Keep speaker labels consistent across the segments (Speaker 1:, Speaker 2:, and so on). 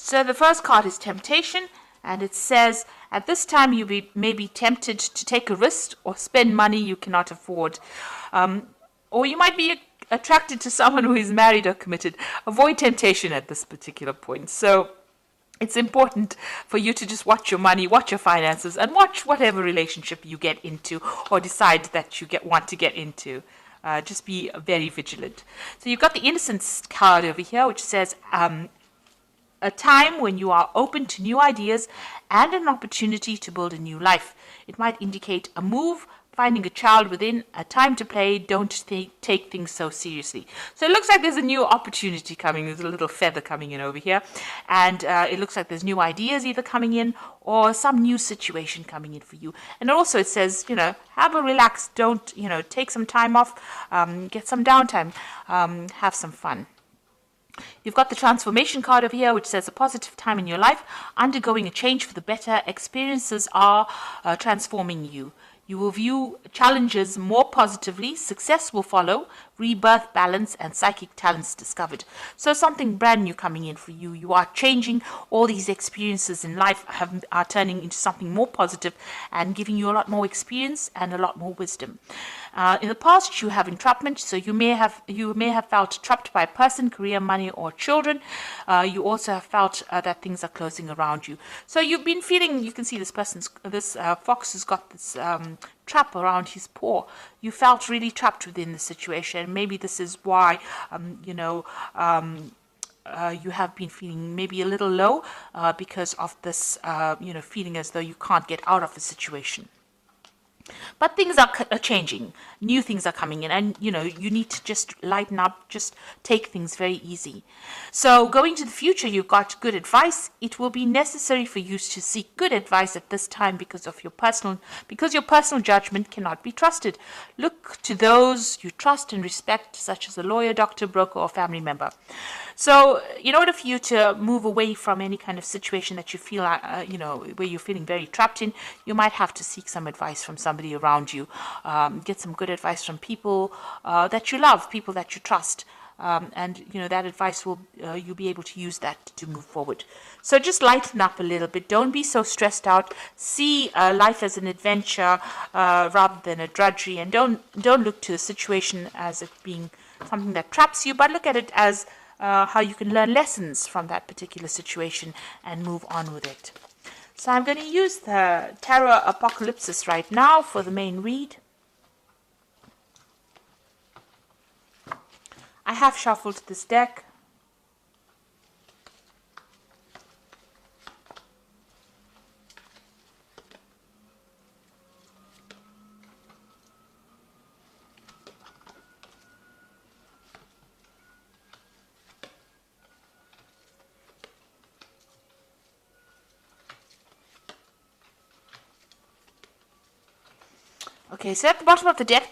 Speaker 1: So the first card is temptation, and it says, at this time you may be tempted to take a risk or spend money you cannot afford. Or you might be attracted to someone who is married or committed. Avoid temptation at this particular point. So it's important for you to just watch your money, watch your finances, and watch whatever relationship you get into or decide that you want to get into. Just be very vigilant. So you've got the innocence card over here, which says a time when you are open to new ideas and an opportunity to build a new life. It might indicate a move, finding a child within, a time to play. Don't take things so seriously. So it looks like there's a new opportunity coming. There's a little feather coming in over here. And it looks like there's new ideas either coming in or some new situation coming in for you. And also it says, have a relax. Don't, take some time off, get some downtime, have some fun. You've got the transformation card over here, which says a positive time in your life, undergoing a change for the better. Experiences are transforming you. You will view challenges more positively. Success will follow. Rebirth, balance, and psychic talents discovered. So something brand new coming in for you. You are changing. All these experiences in life are turning into something more positive and giving you a lot more experience and a lot more wisdom. In the past, you have entrapment, so you may have felt trapped by a person, career, money, or children. You also have felt that things are closing around you. So you've been feeling. You can see this fox has got this trap around his paw. You felt really trapped within the situation. Maybe this is why you have been feeling maybe a little low because of this feeling as though you can't get out of the situation. But things are changing. New things are coming in, and you need to just lighten up, just take things very easy. So going to the future, you've got good advice. It will be necessary for you to seek good advice at this time because your personal judgment cannot be trusted. Look to those you trust and respect, such as a lawyer, doctor, broker, or family member. So in order for you to move away from any kind of situation that you feel, where you're feeling very trapped in, you might have to seek some advice from somebody around you. Get some good advice from people that you love, people that you trust. And that advice you'll be able to use that to move forward. So just lighten up a little bit. Don't be so stressed out. See life as an adventure rather than a drudgery, and don't look to the situation as it being something that traps you, but look at it as how you can learn lessons from that particular situation and move on with it. So I'm going to use the Tarot Apocalypsis right now for the main read. I have shuffled this deck. Okay, so at the bottom of the deck,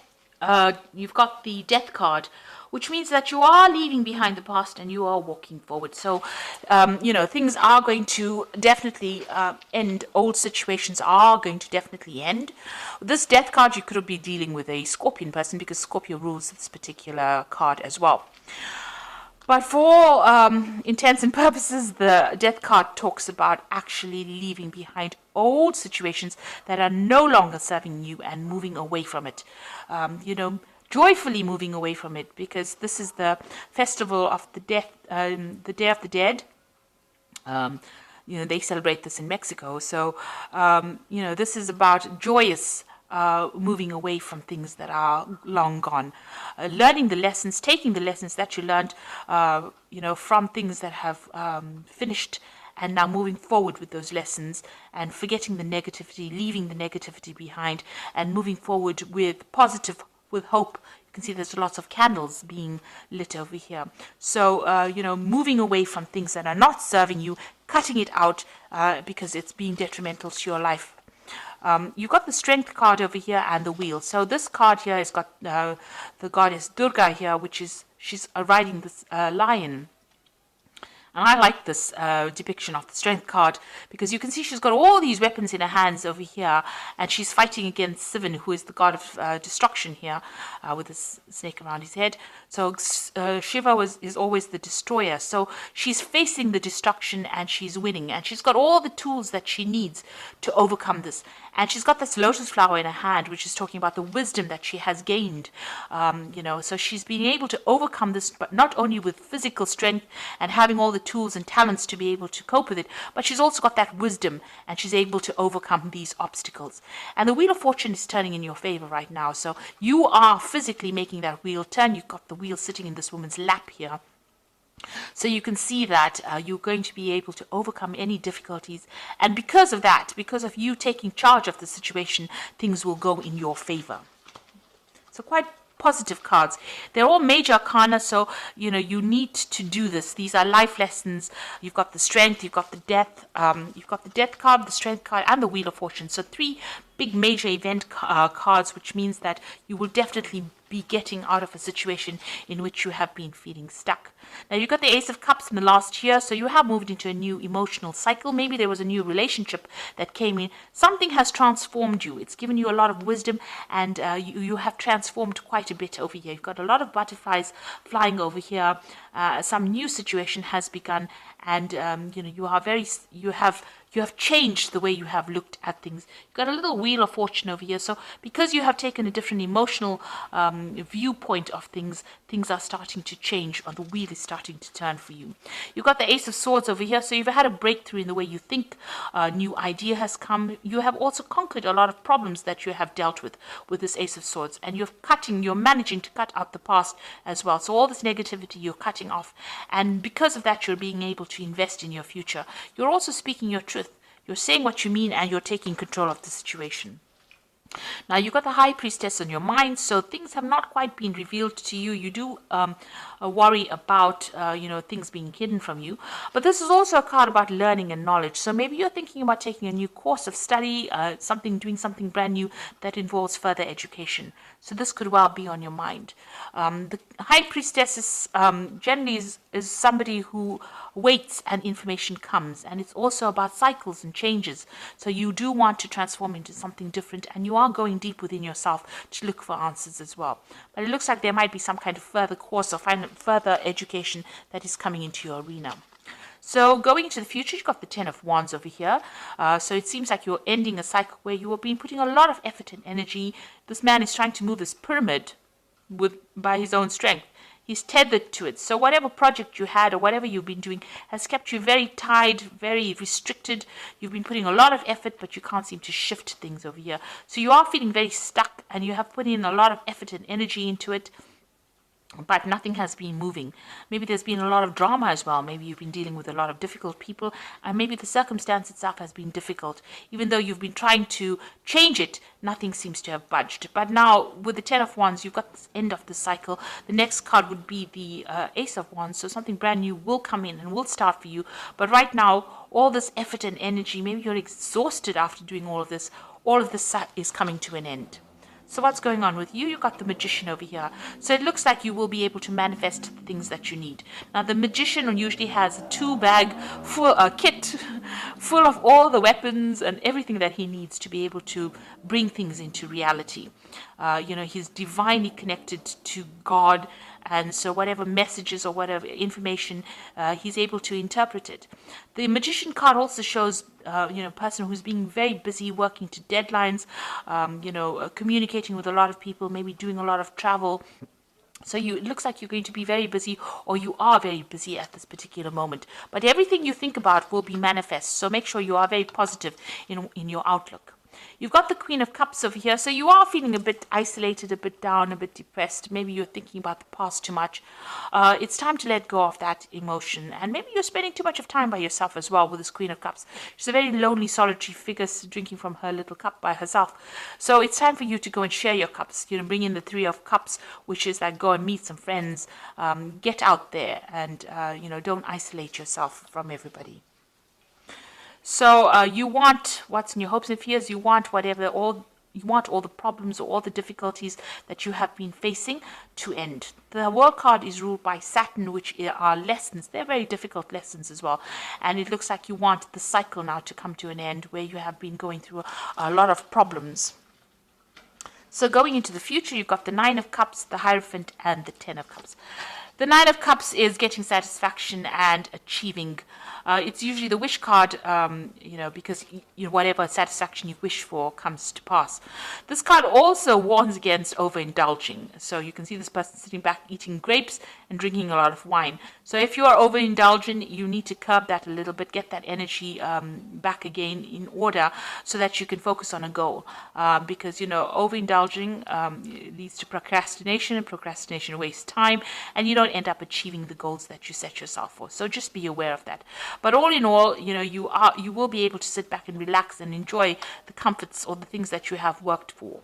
Speaker 1: you've got the Death card, which means that you are leaving behind the past and you are walking forward. So, things are going to definitely end. Old situations are going to definitely end. This Death card, you could be dealing with a Scorpion person because Scorpio rules this particular card as well. But for intents and purposes, the Death card talks about actually leaving behind old situations that are no longer serving you and moving away from it. Joyfully moving away from it, because this is the festival of the death, the Day of the Dead. They celebrate this in Mexico. So, this is about joyous moving away from things that are long gone, learning the lessons, taking the lessons that you learned, from things that have finished, and now moving forward with those lessons and forgetting the negativity, leaving the negativity behind, and moving forward with with hope. You can see there's lots of candles being lit over here. So, moving away from things that are not serving you, cutting it out because it's being detrimental to your life. You've got the Strength card over here and the Wheel. So this card here has got the goddess Durga here, she's riding this lion. And I like this depiction of the Strength card because you can see she's got all these weapons in her hands over here, and she's fighting against Sivan, who is the god of destruction here, with this snake around his head. So Shiva is always the destroyer. So she's facing the destruction and she's winning, and she's got all the tools that she needs to overcome this. And she's got this lotus flower in her hand, which is talking about the wisdom that she has gained. So she's being able to overcome this, but not only with physical strength and having all the tools and talents to be able to cope with it, but she's also got that wisdom, and she's able to overcome these obstacles. And the Wheel of Fortune is turning in your favor right now. So you are physically making that wheel turn. You've got the wheel sitting in this woman's lap here. So you can see that you're going to be able to overcome any difficulties. And because of that, because of you taking charge of the situation, things will go in your favor. So quite positive cards. They're all major arcana, so you need to do this. These are life lessons. You've got the strength, you've got the death, you've got the death card, the strength card, and the Wheel of Fortune. So 3 big major event cards, which means that you will definitely be getting out of a situation in which you have been feeling stuck. Now you've got the Ace of Cups in the last year, so you have moved into a new emotional cycle. Maybe there was a new relationship that came in. Something has transformed you. It's given you a lot of wisdom, and you have transformed quite a bit over here. You've got a lot of butterflies flying over here. Some new situation has begun, and you have changed the way you have looked at things. You've got a little Wheel of Fortune over here. So because you have taken a different emotional viewpoint of things, things are starting to change, or the wheel is starting to turn for you. You've got the Ace of Swords over here. So you've had a breakthrough in the way you think. A new idea has come. You have also conquered a lot of problems that you have dealt with this Ace of Swords. And you're managing to cut out the past as well. So all this negativity you're cutting off. And because of that, you're being able to invest in your future. You're also speaking your truth. You're saying what you mean, and you're taking control of the situation. Now, you've got the High Priestess on your mind, so things have not quite been revealed to you. You do worry about, things being hidden from you. But this is also a card about learning and knowledge. So maybe you're thinking about taking a new course of study, doing something brand new that involves further education. So this could well be on your mind. The High Priestess is generally is somebody who waits and information comes. And it's also about cycles and changes. So you do want to transform into something different, and you are going deep within yourself to look for answers as well. But it looks like there might be some kind of further course or further education that is coming into your arena. So going into the future, you've got the 10 of Wands over here. So it seems like you're ending a cycle where you have been putting a lot of effort and energy. This man is trying to move this pyramid by his own strength. He's tethered to it. So whatever project you had or whatever you've been doing has kept you very tied, very restricted. You've been putting a lot of effort, but you can't seem to shift things over here. So you are feeling very stuck, and you have put in a lot of effort and energy into it, but nothing has been moving. Maybe there's been a lot of drama as well. Maybe you've been dealing with a lot of difficult people, and maybe the circumstance itself has been difficult. Even though you've been trying to change it, nothing seems to have budged. But now, with the 10 of Wands, you've got this end of the cycle. The next card would be the Ace of Wands, so something brand new will come in and will start for you. But right now, all this effort and energy, maybe you're exhausted after doing all of this is coming to an end. So what's going on with you? You've got the Magician over here. So it looks like you will be able to manifest the things that you need. Now, the Magician usually has a kit full of all the weapons and everything that he needs to be able to bring things into reality. He's divinely connected to God, and so whatever messages or whatever information, he's able to interpret it. The Magician card also shows a person who's being very busy, working to deadlines, communicating with a lot of people, maybe doing a lot of travel. So it looks like you're going to be very busy, or you are very busy at this particular moment. But everything you think about will be manifest. So make sure you are very positive in your outlook. You've got the Queen of Cups over here, so you are feeling a bit isolated, a bit down, a bit depressed. Maybe you're thinking about the past too much. It's time to let go of that emotion, and maybe you're spending too much of time by yourself as well with this Queen of Cups. She's a very lonely, solitary figure drinking from her little cup by herself. So it's time for you to go and share your cups. Bring in the Three of Cups, which is like go and meet some friends, get out there, and don't isolate yourself from everybody. So you want what's in your hopes and fears. You want whatever, all want all the problems or all the difficulties that you have been facing to end. The World card is ruled by Saturn, which are lessons. They're very difficult lessons as well. And it looks like you want the cycle now to come to an end where you have been going through a lot of problems. So going into the future, you've got the Nine of Cups, the Hierophant, and the Ten of Cups. The Nine of Cups is getting satisfaction and achieving. It's usually the wish card, because whatever satisfaction you wish for comes to pass. This card also warns against overindulging. So you can see this person sitting back eating grapes and drinking a lot of wine. So if you are overindulging, you need to curb that a little bit, get that energy back again in order so that you can focus on a goal. Because, overindulging leads to procrastination, and procrastination wastes time, and you don't end up achieving the goals that you set yourself for. So just be aware of that. But all in all, you will be able to sit back and relax and enjoy the comforts or the things that you have worked for.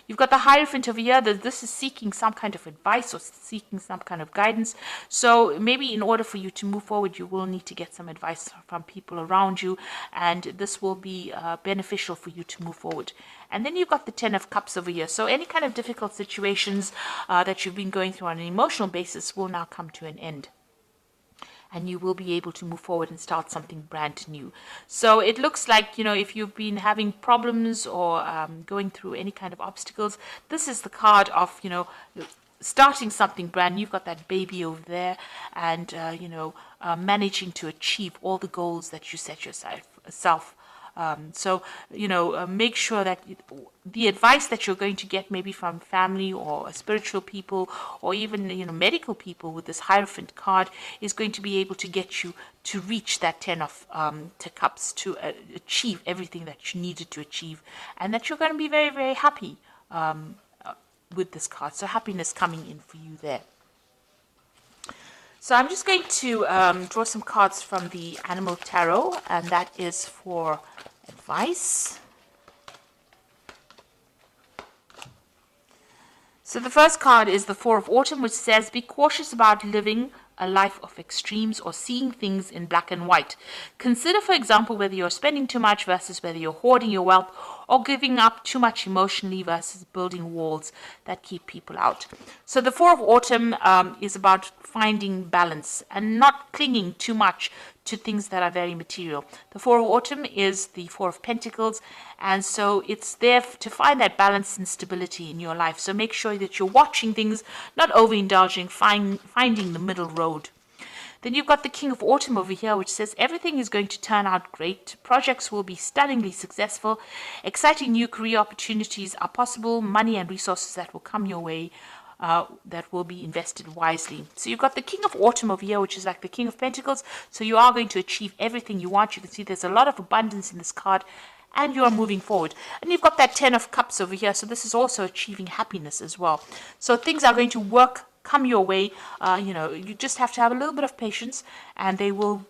Speaker 1: You've got the Hierophant over here. This is seeking some kind of advice or seeking some kind of guidance. So maybe in order for you to move forward, you will need to get some advice from people around you, and this will be beneficial for you to move forward. And then you've got the Ten of Cups over here. So any kind of difficult situations that you've been going through on an emotional basis will now come to an end. And you will be able to move forward and start something brand new. So it looks like, if you've been having problems or going through any kind of obstacles, this is the card of, starting something brand new. You've got that baby over there and, managing to achieve all the goals that you set yourself. Make sure that the advice that you're going to get maybe from family or spiritual people or even, medical people with this Hierophant card is going to be able to get you to reach that Ten of Cups, to achieve everything that you needed to achieve, and that you're going to be very, very happy with this card. So happiness coming in for you there. So I'm just going to draw some cards from the Animal Tarot, and that is for advice. So the first card is the Four of Autumn, which says, be cautious about living a life of extremes or seeing things in black and white. Consider, for example, whether you're spending too much versus whether you're hoarding your wealth, or giving up too much emotionally versus building walls that keep people out. So the Four of Autumn is about finding balance and not clinging too much to things that are very material. The Four of Autumn is the Four of Pentacles, and so it's there to find that balance and stability in your life. So make sure that you're watching things, not overindulging, finding the middle road. Then you've got the King of Autumn over here, which says everything is going to turn out great. Projects will be stunningly successful. Exciting new career opportunities are possible. Money and resources that will come your way that will be invested wisely. So you've got the King of Autumn over here, which is like the King of Pentacles. So you are going to achieve everything you want. You can see there's a lot of abundance in this card, and you are moving forward. And you've got that Ten of Cups over here. So this is also achieving happiness as well. So things are going to come your way. You just have to have a little bit of patience, and they will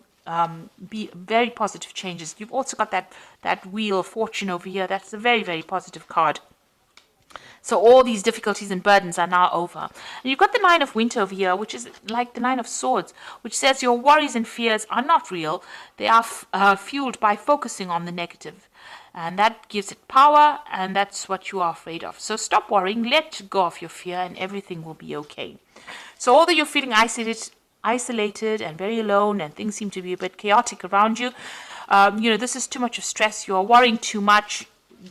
Speaker 1: be very positive changes. You've also got that Wheel of Fortune over here. That's a very, very positive card. So all these difficulties and burdens are now over. And you've got the Nine of Winter over here, which is like the Nine of Swords, which says your worries and fears are not real. They are fueled by focusing on the negative. And that gives it power, and that's what you are afraid of. So stop worrying, let go of your fear, and everything will be okay. So although you're feeling isolated and very alone, and things seem to be a bit chaotic around you, this is too much of stress. You're worrying too much.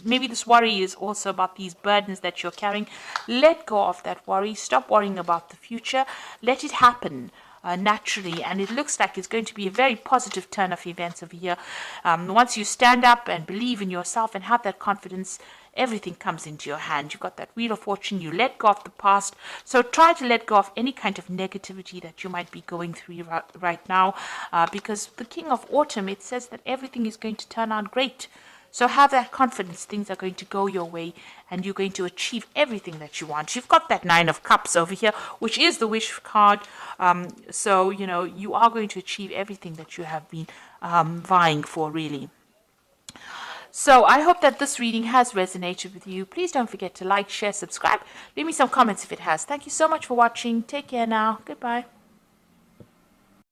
Speaker 1: Maybe this worry is also about these burdens that you're carrying. Let go of that worry. Stop worrying about the future. Let it happen naturally, and it looks like it's going to be a very positive turn of events over here. Once you stand up and believe in yourself and have that confidence, everything comes into your hand. You've got that Wheel of Fortune. You let go of the past. So try to let go of any kind of negativity that you might be going through right now, because the King of Autumn, it says that everything is going to turn out great. So have that confidence. Things are going to go your way, and you're going to achieve everything that you want. You've got that Nine of Cups over here, which is the wish card. So, you are going to achieve everything that you have been vying for, really. So I hope that this reading has resonated with you. Please don't forget to like, share, subscribe. Leave me some comments if it has. Thank you so much for watching. Take care now. Goodbye.